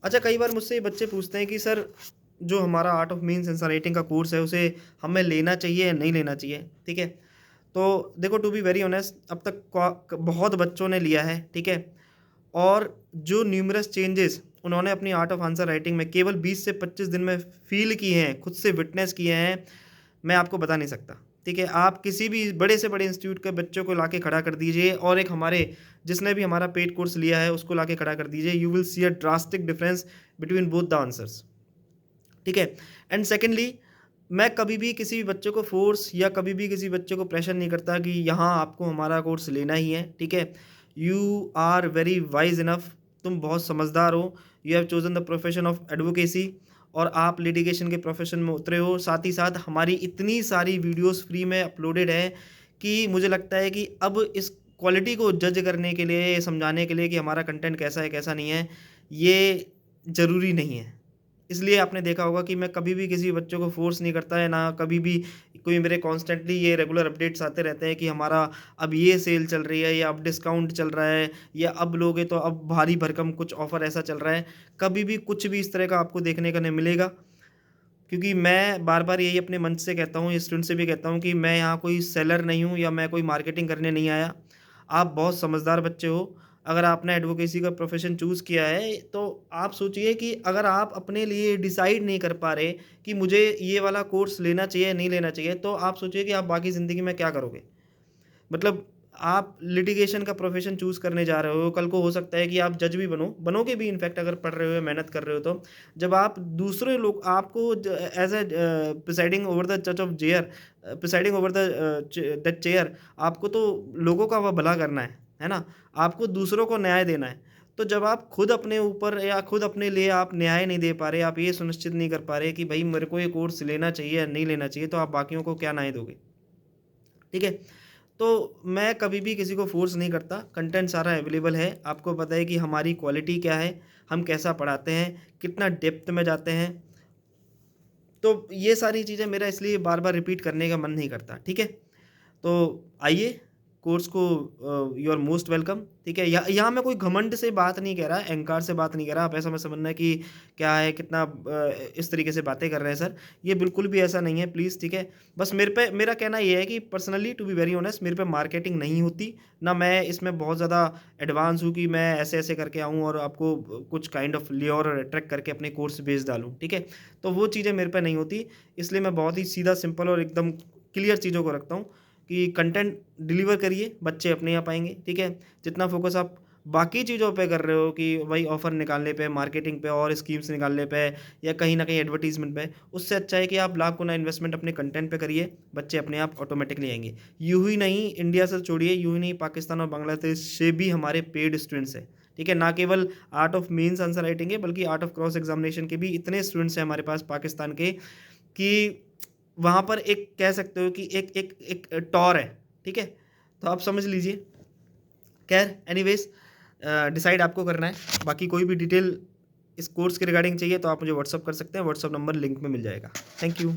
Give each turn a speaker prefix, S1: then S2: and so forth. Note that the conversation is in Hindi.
S1: अच्छा, कई बार मुझसे ये बच्चे पूछते हैं कि सर, जो हमारा art of means answer writing का कोर्स है, उसे हमें लेना चाहिए या नहीं लेना चाहिए? ठीक है? तो देखो, टू बी वेरी ऑनेस्ट, अब तक बहुत बच्चों ने लिया है, ठीक है? और जो न्यूमरस चेंजेस उन्होंने अपनी आर्ट ऑफ आंसर राइटिंग में केवल 20 से 25 दिन में फ़ील किए हैं, खुद से विटनेस किए हैं, मैं आपको बता नहीं सकता। ठीक है? आप किसी भी बड़े से बड़े इंस्टीट्यूट के बच्चों को लाके खड़ा कर दीजिए और एक हमारे जिसने भी हमारा पेड कोर्स लिया है उसको लाके खड़ा कर दीजिए, you will see a drastic difference between both the answers. ठीक है? एंड सेकंडली, मैं कभी भी किसी भी बच्चे को फ़ोर्स या कभी भी किसी बच्चे को प्रेशर नहीं करता कि यहाँ आपको हमारा कोर्स लेना ही है, ठीक है? You are very wise enough, तुम बहुत समझदार हो, you have chosen the profession of advocacy और आप लिटिगेशन के प्रोफ़ेशन में उतरे हो। साथ ही साथ हमारी इतनी सारी वीडियोज़ फ्री में अपलोडेड हैं कि मुझे लगता है कि अब इस क्वालिटी को जज करने के लिए, समझाने के लिए कि हमारा कंटेंट कैसा है, कैसा नहीं है, ये ज़रूरी नहीं है। इसलिए आपने देखा होगा कि मैं कभी भी किसी बच्चों को फ़ोर्स नहीं करता है, ना कभी भी कोई मेरे कॉन्स्टेंटली ये रेगुलर अपडेट्स आते रहते हैं कि हमारा अब ये सेल चल रही है या अब डिस्काउंट चल रहा है या अब लोगे तो अब भारी भरकम कुछ ऑफ़र ऐसा चल रहा है। कभी भी कुछ भी इस तरह का आपको देखने को नहीं मिलेगा, क्योंकि मैं बार-बार यही अपने मंच से कहता हूँ, स्टूडेंट से भी कहता हूँ कि मैं यहाँ कोई सेलर नहीं हूँ या मैं कोई मार्केटिंग करने नहीं आया। आप बहुत समझदार बच्चे हो। अगर आपने एडवोकेसी का प्रोफ़ेशन चूज़ किया है, तो आप सोचिए कि अगर आप अपने लिए डिसाइड नहीं कर पा रहे कि मुझे ये वाला कोर्स लेना चाहिए या नहीं लेना चाहिए, तो आप सोचिए कि आप बाकी ज़िंदगी में क्या करोगे? मतलब आप लिटिगेशन का प्रोफ़ेशन चूज़ करने जा रहे हो, कल को हो सकता है कि आप जज भी बनोगे भी इनफैक्ट, अगर पढ़ रहे हो या मेहनत कर रहे हो तो। जब आप दूसरे लोग आपको एज़ प्रिसाइडिंग ओवर द जज of jeer presiding over the that chair, आपको तो लोगों का भला करना है ना? आपको दूसरों को न्याय देना है। तो जब आप खुद अपने ऊपर या खुद अपने लिए आप न्याय नहीं दे पा रहे, आप ये सुनिश्चित नहीं कर पा रहे कि भई मेरे को ये कोर्स लेना चाहिए या नहीं लेना चाहिए, तो आप बाकियों को क्या न्याय दोगे? ठीक है? तो मैं कभी भी किसी को फ़ोर्स नहीं करता, कंटेंट सारा अवेलेबल है। आपको पता है कि हमारी क्वालिटी क्या है, हम कैसा पढ़ाते हैं, कितना डेप्थ में जाते हैं। तो ये सारी चीज़ें मेरा इसलिए बार-बार रिपीट करने का मन नहीं करता, ठीक है? तो आइए, कोर्स को यू आर मोस्ट वेलकम, ठीक है? यहाँ मैं कोई घमंड से बात नहीं कह रहा, अहंकार से बात नहीं कर रहा, आप ऐसा मत समझना कि क्या है, कितना इस तरीके से बातें कर रहे हैं सर, ये बिल्कुल भी ऐसा नहीं है, प्लीज़, ठीक है? बस मेरा कहना ये है कि personally to be very honest, मेरे पे मार्केटिंग नहीं होती, ना मैं इसमें बहुत ज़्यादा एडवांस हूँ कि मैं ऐसे-ऐसे करके आऊँ और आपको कुछ काइंड ऑफ ल्योर और अट्रैक्ट करके अपने कोर्स बेच डालूँ, ठीक है? तो वो चीज़ें मेरे पे नहीं होती, इसलिए मैं बहुत ही सीधा, सिंपल और एकदम क्लियर चीज़ों को रखता हूँ कि कंटेंट डिलीवर करिए, बच्चे अपने आप आएँगे, ठीक है? जितना फ़ोकस आप बाकी चीज़ों पे कर रहे हो कि भाई ऑफ़र निकालने पे, मार्केटिंग पे और स्कीम्स निकालने पे या कहीं न कहीं एडवर्टाइज़मेंट पे, उससे अच्छा है कि आप लाख गुना इन्वेस्टमेंट अपने कंटेंट पे करिए, बच्चे अपने आप ऑटोमैटिकली आएँगे। यूँ ही नहीं, इंडिया से छोड़िए, यूँ ही नहीं, पाकिस्तान और बांग्लादेश से भी हमारे पेड स्टूडेंट्स हैं, ठीक है? ना केवल art of means answer writing है, बल्कि आर्ट ऑफ क्रॉस एग्ज़ामिनेशन के भी इतने स्टूडेंट्स हैं हमारे पास पाकिस्तान के कि वहाँ पर एक कह सकते हो कि एक एक एक टॉर है, ठीक है? तो आप समझ लीजिए। ख़ैर एनीवेज़, डिसाइड आपको करना है। बाकी कोई भी डिटेल इस कोर्स के रिगार्डिंग चाहिए तो आप मुझे व्हाट्सएप कर सकते हैं, व्हाट्सएप नंबर लिंक में मिल जाएगा। Thank you.